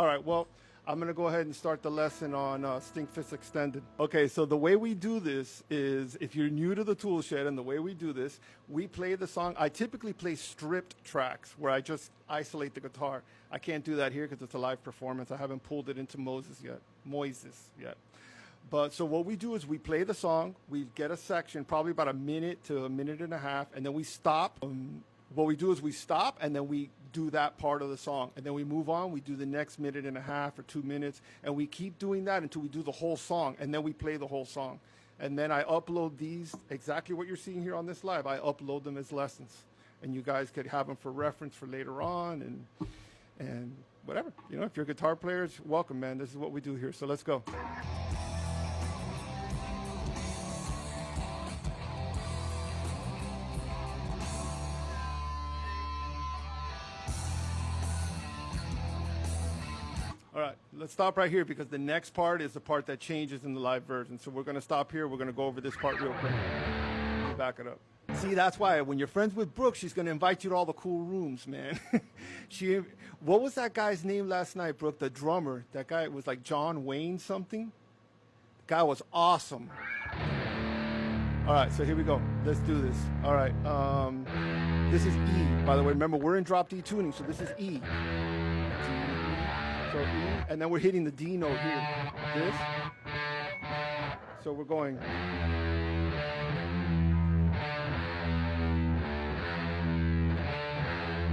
All right, well, I'm going to go ahead and start the lesson on Stinkfist Extended. Okay, so the way we do this is, if you're new to the tool shed, and the way we do this, we play the song. I typically play stripped tracks where I just isolate the guitar. I can't do that here because it's a live performance. I haven't pulled it into Moises yet. But so what we do is we play the song, we get a section, probably about a minute to a minute and a half, and then we stop. What we do is we stop, and then we do that part of the song, and then we move on. We do the next minute and a half or 2 minutes, and we keep doing that until we do the whole song, and then we play the whole song. And then I upload these, exactly what you're seeing here on this live. I upload them as lessons, and you guys could have them for reference for later on, and whatever. You know, if you're guitar players, welcome, man. This is what we do here, so let's go. All right, let's stop right here because the next part is the part that changes in the live version. So we're going to stop here. We're going to go over this part real quick. Let me back it up. See, that's why when you're friends with Brooke, she's going to invite you to all the cool rooms, man. What was that guy's name last night, Brooke? The drummer. That guy was like John Wayne something. The guy was awesome. All right, so here we go. Let's do this. All right, this is E, by the way. Remember, we're in drop D tuning, so this is E. So E, and then we're hitting the D note here. This. So we're going.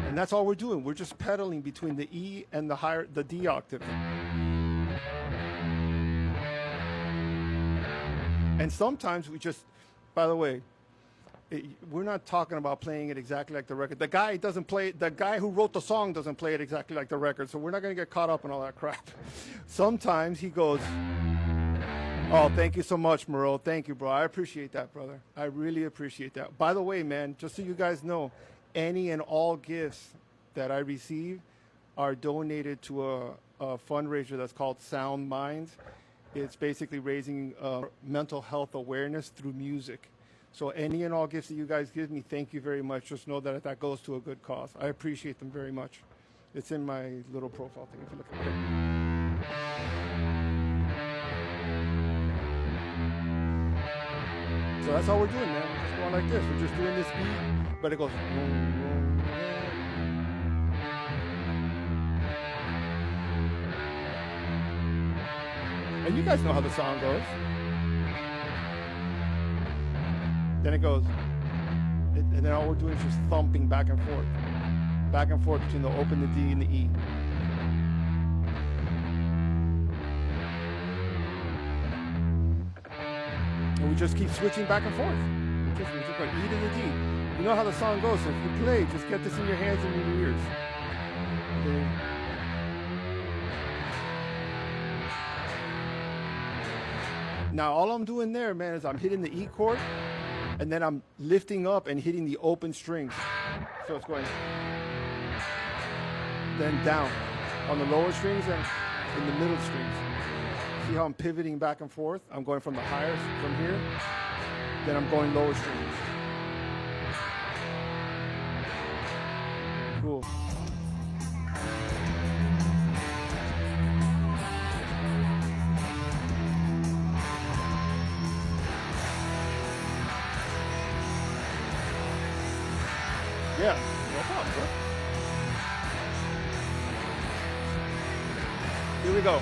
And that's all we're doing. We're just pedaling between the E and the D octave. And sometimes we just, by the way, we're not talking about playing it exactly like the record. The guy who wrote the song doesn't play it exactly like the record, so we're not going to get caught up in all that crap. Sometimes he goes, oh, thank you so much, Moreau. Thank you, bro. I appreciate that, brother. I really appreciate that. By the way, man, just so you guys know, any and all gifts that I receive are donated to a fundraiser that's called Sound Minds. It's basically raising mental health awareness through music. So any and all gifts that you guys give me, thank you very much. Just know that that goes to a good cause. I appreciate them very much. It's in my little profile thing if you look at it. So that's all we're doing, man. We're just going like this. We're just doing this beat, but it goes. And you guys know how the song goes. Then it goes, and then all we're doing is just thumping back and forth between the open, the D, and the E. And we just keep switching back and forth. We just go E to the D. You know how the song goes, so if you play, just get this in your hands and in your ears. Okay. Now, all I'm doing there, man, is I'm hitting the E chord, and then I'm lifting up and hitting the open strings. So it's going then down on the lower strings and in the middle strings. See how I'm pivoting back and forth? I'm going from the higher, from here, then I'm going lower strings. Cool. Yeah, no problem, bro. Here we go.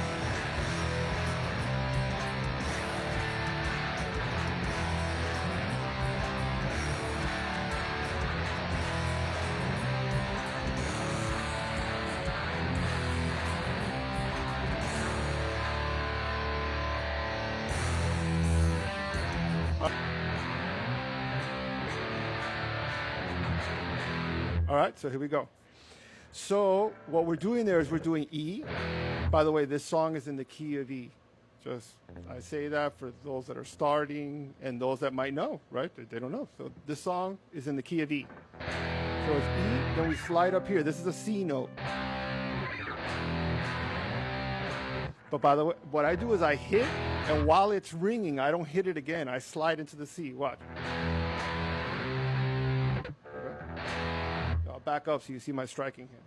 All right, so here we go. So what we're doing there is we're doing E. By the way, this song is in the key of E. Just, I say that for those that are starting and those that might know, right? They don't know. So this song is in the key of E. So it's E, then we slide up here. This is a C note. But by the way, what I do is I hit, and while it's ringing, I don't hit it again. I slide into the C. Watch. I'll back up so you see my striking here.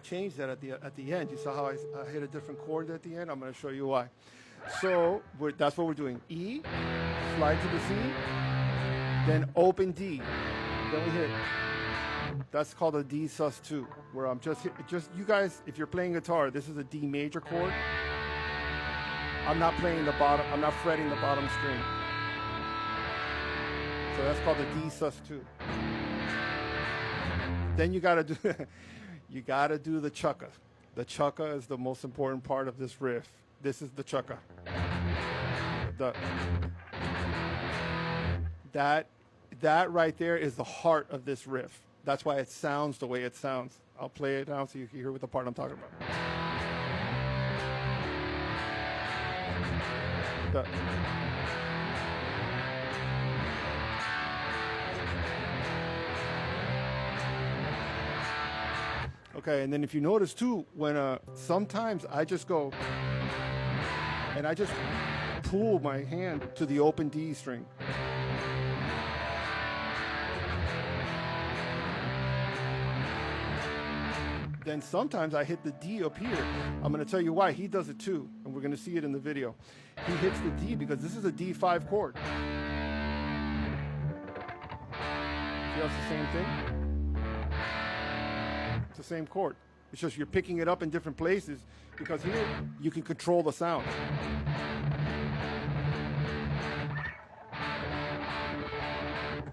changed that at the end. You saw how I hit a different chord at the end? I'm going to show you why. So that's what we're doing. E, slide to the C, then open D. Then we hit. That's called a D sus2, where I'm just you guys, if you're playing guitar, this is a D major chord. I'm not playing the bottom, I'm not fretting the bottom string. So that's called a D sus2. Then you gotta do the chukka. The chukka is the most important part of this riff. This is the chukka. That right there is the heart of this riff. That's why it sounds the way it sounds. I'll play it now so you can hear what the part I'm talking about. Okay, and then if you notice too, when sometimes I just go and I just pull my hand to the open D string. Then sometimes I hit the D up here. I'm going to tell you why. He does it too, and we're going to see it in the video. He hits the D because this is a D5 chord. See how it's the same thing? It's the same chord. It's just you're picking it up in different places because here you can control the sound.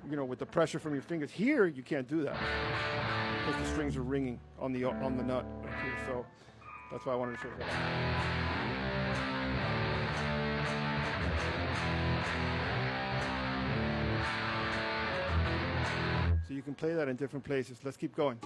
You know, with the pressure from your fingers. Here, you can't do that because the strings are ringing on the nut. Okay, so that's why I wanted to show you that. So you can play that in different places. Let's keep going.